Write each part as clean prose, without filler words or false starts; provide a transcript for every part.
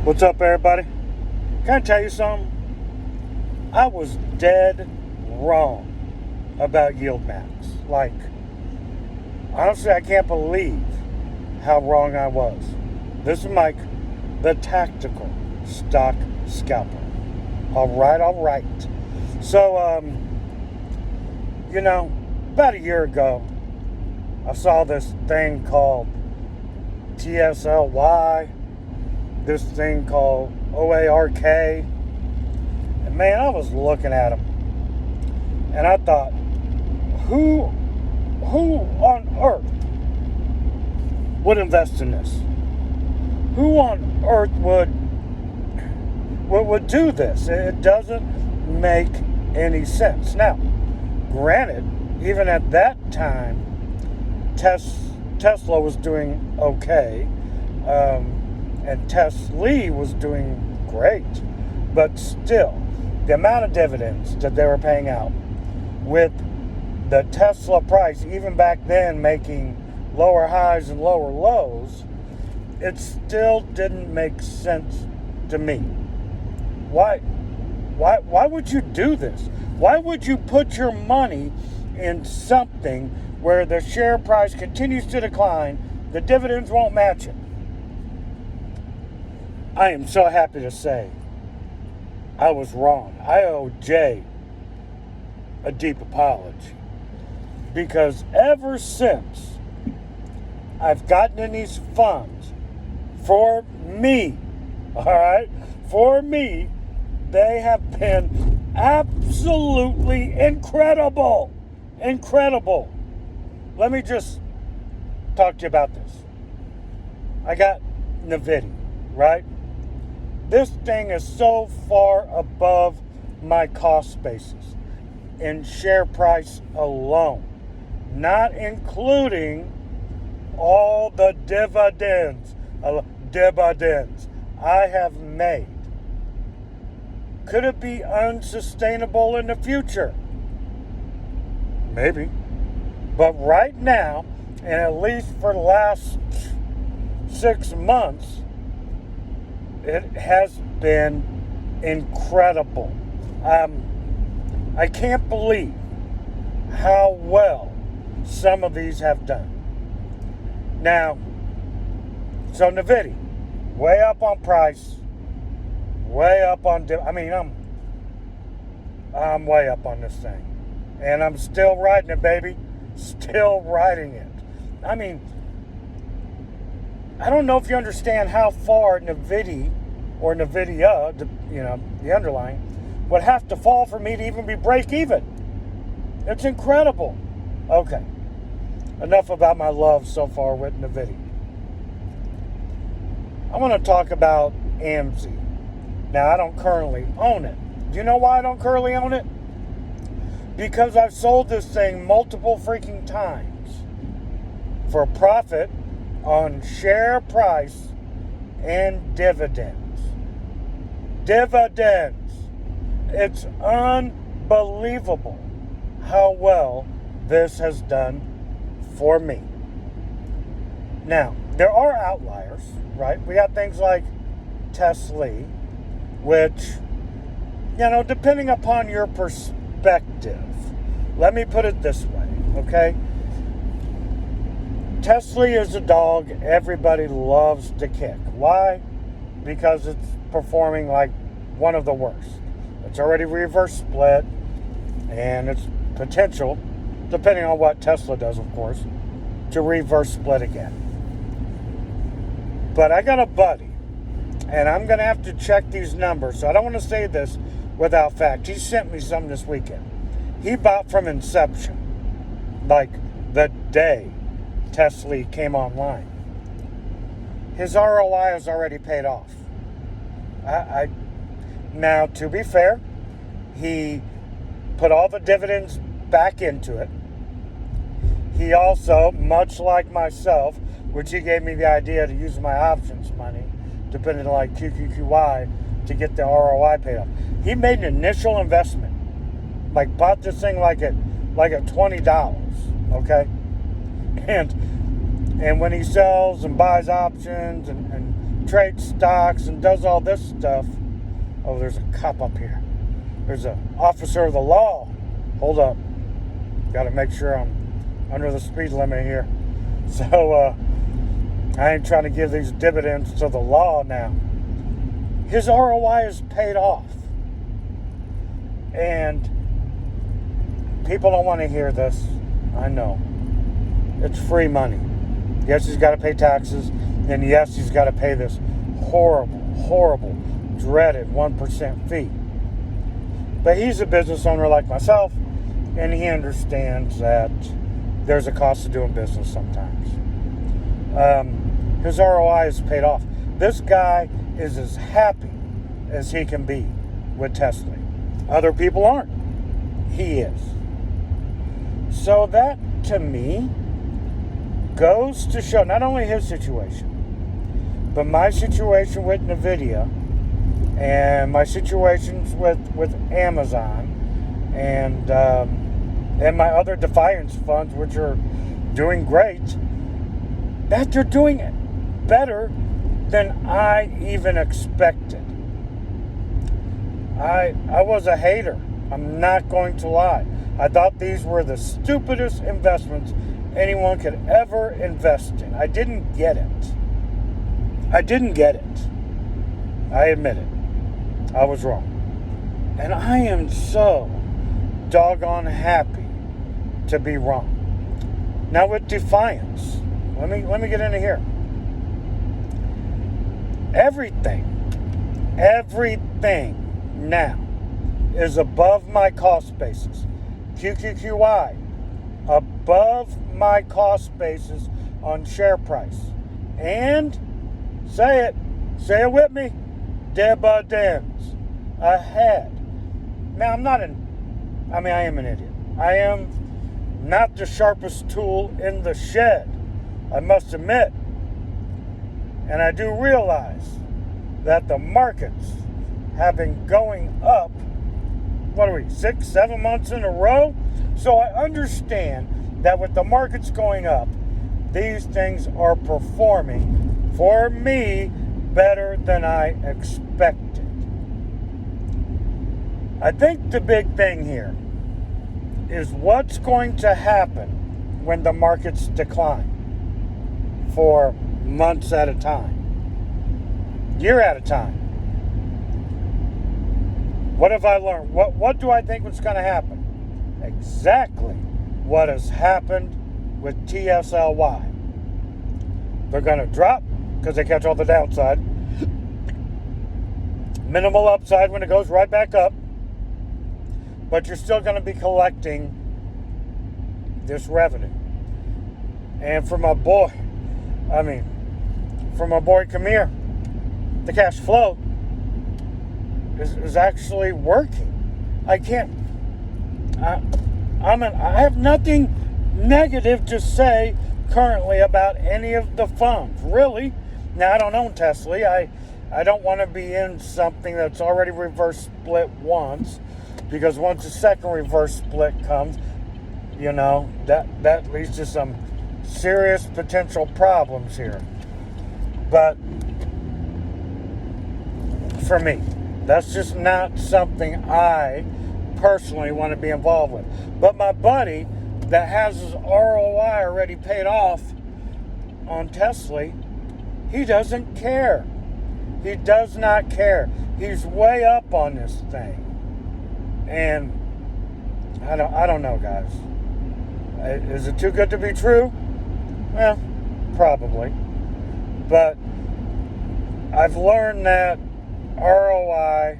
What's up, everybody? Can I tell you something? I was dead wrong about YieldMax. Like, honestly, I can't believe how wrong I was. This is Mike, the tactical stock scalper. All right. So, about a year ago, I saw this thing called TSLY, this thing called OARK, and man, I was looking at them, and I thought, who on earth would invest in this? Who on earth would do this? It doesn't make any sense. Now, granted, even at that time, Tesla was doing okay, and Tesla was doing great, but still, the amount of dividends that they were paying out with the Tesla price, even back then making lower highs and lower lows, it still didn't make sense to me. Why would you do this? Why would you put your money in something where the share price continues to decline, the dividends won't match it? I am so happy to say I was wrong. I owe Jay a deep apology, because ever since I've gotten in these funds, for me, they have been absolutely incredible. Let me just talk to you about this. I got NVIDIA, right? This thing is so far above my cost basis in share price alone, not including all the dividends I have made. Could it be unsustainable in the future? Maybe. But right now, and at least for the last 6 months, it has been incredible. I can't believe how well some of these have done. Now, so NVIDIA, way up on price, way up on, I'm way up on this thing. And I'm still riding it, baby. Still riding it. I don't know if you understand how far NVIDIA, the underlying, would have to fall for me to even be break even. It's incredible. Okay. Enough about my love so far with NVIDIA. I want to talk about AMZ. Now, I don't currently own it. Do you know why I don't currently own it? Because I've sold this thing multiple freaking times for profit on share price and dividends. It's unbelievable how well this has done for me. Now, there are outliers, right? We got things like Tesla, which, depending upon your perspective, let me put it this way, okay? Tesla is a dog everybody loves to kick. Why? Because it's performing like one of the worst. It's already reverse split, and it's potential, depending on what Tesla does, of course, to reverse split again. But I got a buddy, and I'm going to have to check these numbers, so I don't want to say this without fact. He sent me some this weekend. He bought from inception, like the day Tesla came online. His ROI is already paid off. Now, to be fair, he put all the dividends back into it. He also, much like myself, which he gave me the idea to use my options money, depending on like QQQY, to get the ROI paid off. He made an initial investment, like bought this thing like at $20, okay? And when he sells and buys options and trades stocks and does all this stuff. Oh, there's a cop up here. There's an officer of the law. Hold up. Got to make sure I'm under the speed limit here. So, I ain't trying to give these dividends to the law now. His ROI is paid off. And people don't want to hear this. I know. It's free money. Yes, he's got to pay taxes. And yes, he's got to pay this horrible, dreaded 1% fee. But he's a business owner like myself, and he understands that there's a cost to doing business sometimes. His ROI is paid off. This guy is as happy as he can be with Tesla. Other people aren't. He is. So that, to me, goes to show not only his situation, but my situation with NVIDIA and my situations with Amazon and my other Defiance funds, which are doing great, that they're doing it better than I even expected. I was a hater. I'm not going to lie. I thought these were the stupidest investments anyone could ever invest in. I didn't get it. I admit it. I was wrong. And I am so doggone happy to be wrong. Now with Defiance, let me get into here. Everything now is above my cost basis. QQQI, above my cost basis on share price. And, say it with me, dividends ahead. Now, I am an idiot. I am not the sharpest tool in the shed, I must admit. And I do realize that the markets have been going up, 6-7 months in a row? So I understand that with the markets going up, these things are performing, for me, better than I expected. I think the big thing here is what's going to happen when the markets decline for months at a time, year at a time. What have I learned? What do I think was going to happen? Exactly what has happened with TSLY. They're going to drop because they catch all the downside. Minimal upside when it goes right back up. But you're still going to be collecting this revenue. And for my boy Kamir, the cash flow is actually working. I have nothing negative to say currently about any of the funds, really. Now, I don't own Tesla. I don't want to be in something that's already reverse split once, because once the second reverse split comes, that leads to some serious potential problems here. But for me, that's just not something I personally want to be involved with. But my buddy that has his ROI already paid off on Tesla, he doesn't care. He does not care. He's way up on this thing. And I don't know, guys. Is it too good to be true? Well, probably. But I've learned that ROI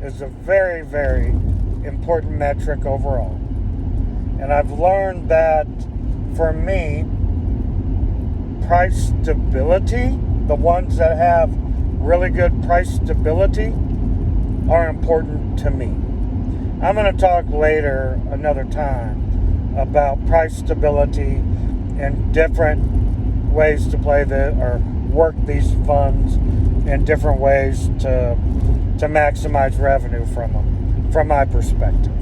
is a very, very important metric overall. And I've learned that for me, price stability, the ones that have really good price stability, are important to me. I'm going to talk later, another time, about price stability and different ways to play or work these funds in different ways to maximize revenue from them, from my perspective.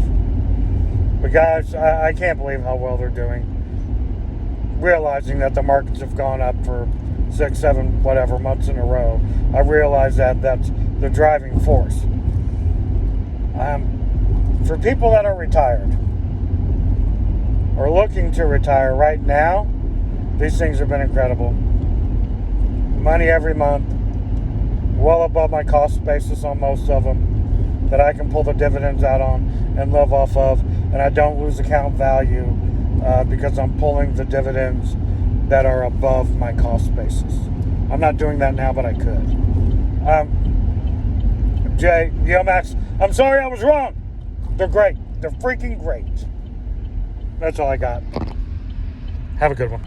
But guys, I can't believe how well they're doing. Realizing that the markets have gone up for 6, 7, whatever months in a row, I realize that that's the driving force. For people that are retired or looking to retire right now, these things have been incredible. Money every month, well above my cost basis on most of them, that I can pull the dividends out on and live off of, and I don't lose account value because I'm pulling the dividends that are above my cost basis. I'm not doing that now, but I could. YieldMax, I'm sorry I was wrong. They're great. They're freaking great. That's all I got. Have a good one.